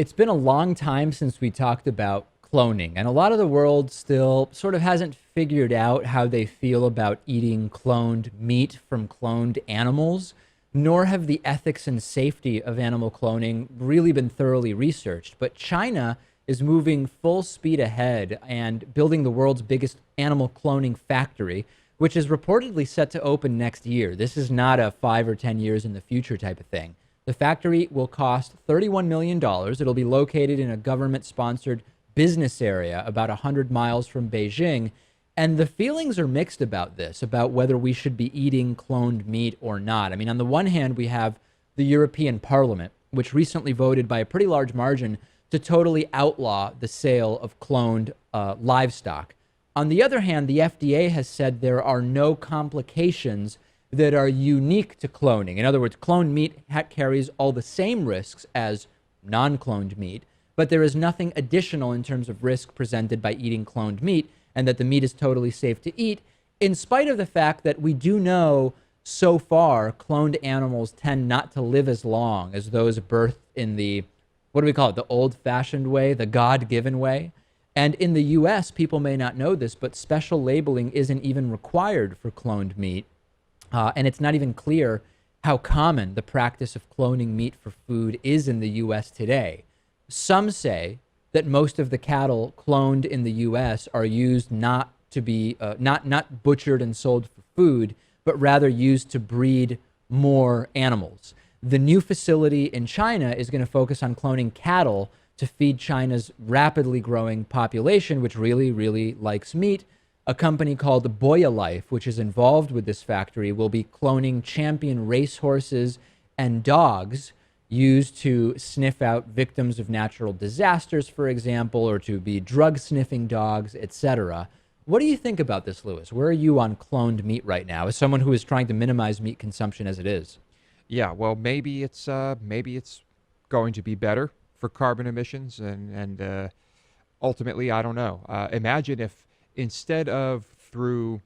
It's been a long time since we talked about cloning, and a lot of the world still sort of hasn't figured out how they feel about eating cloned meat from cloned animals, nor have the ethics and safety of animal cloning really been thoroughly researched. But China is moving full speed ahead and building the world's biggest animal cloning factory, which is reportedly set to open next year. This is not a 5 or 10 years in the future type of thing. The factory will cost $31 million. It'll be located in a government sponsored business area about 100 miles from Beijing. And the feelings are mixed about this, about whether we should be eating cloned meat or not. I mean, on the one hand, we have the European Parliament, which recently voted by a pretty large margin to totally outlaw the sale of cloned livestock. On the other hand, the FDA has said there are no complications that are unique to cloning. In other words, cloned meat carries all the same risks as non-cloned meat, but there is nothing additional in terms of risk presented by eating cloned meat, and that the meat is totally safe to eat, in spite of the fact that we do know so far cloned animals tend not to live as long as those birthed in the, what do we call it, the old-fashioned way, the God-given way. And in the US, people may not know this, but special labeling isn't even required for cloned meat. And it's not even clear how common the practice of cloning meat for food is in the US today. Some say that most of the cattle cloned in the US are used not to be, not butchered and sold for food, but rather used to breed more animals. The new facility in China is going to focus on cloning cattle to feed China's rapidly growing population, which really likes meat. A company called Boya Life, which is involved with this factory, will be cloning champion racehorses and dogs used to sniff out victims of natural disasters, for example, or to be drug sniffing dogs, etc. What do you think about this, Lewis? Where are you on cloned meat right now, as someone who is trying to minimize meat consumption as it is? Yeah, well, maybe it's going to be better for carbon emissions, and ultimately, I don't know. Imagine if instead of we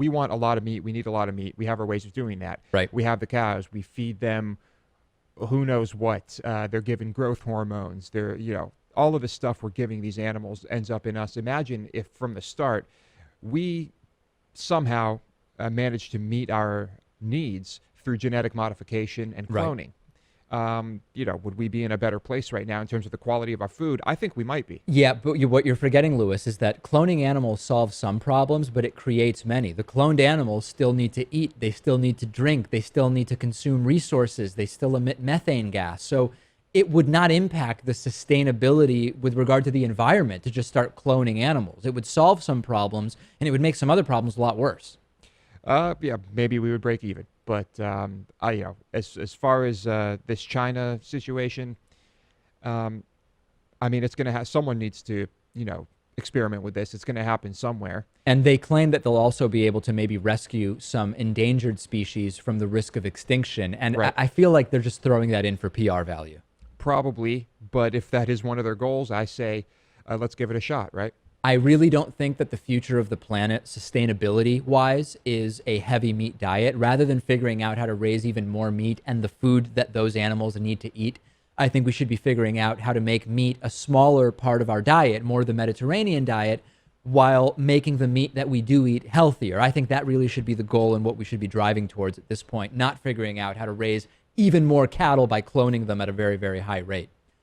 want a lot of meat, we need a lot of meat. We have our ways of doing that. Right. We have the cows. We feed them who knows what. They're given growth hormones. All of the stuff we're giving these animals ends up in us. Imagine if from the start we somehow managed to meet our needs through genetic modification and Right. cloning. Would we be in a better place right now in terms of the quality of our food? I think we might be. Yeah, but what you're forgetting, Lewis, is that cloning animals solves some problems, but it creates many. The cloned animals still need to eat, they still need to drink, they still need to consume resources, they still emit methane gas. So it would not impact the sustainability with regard to the environment to just start cloning animals. It would solve some problems, and it would make some other problems a lot worse. Yeah, maybe we would break even. But as far as this China situation, I mean, it's going to have someone needs to experiment with this. It's going to happen somewhere. And they claim that they'll also be able to maybe rescue some endangered species from the risk of extinction. And Right. I feel like they're just throwing that in for PR value. Probably, but if that is one of their goals, I say let's give it a shot, right? I really don't think that the future of the planet, sustainability-wise, is a heavy meat diet. Rather than figuring out how to raise even more meat and the food that those animals need to eat, I think we should be figuring out how to make meat a smaller part of our diet, more the Mediterranean diet, while making the meat that we do eat healthier. I think that really should be the goal and what we should be driving towards at this point, not figuring out how to raise even more cattle by cloning them at a very high rate.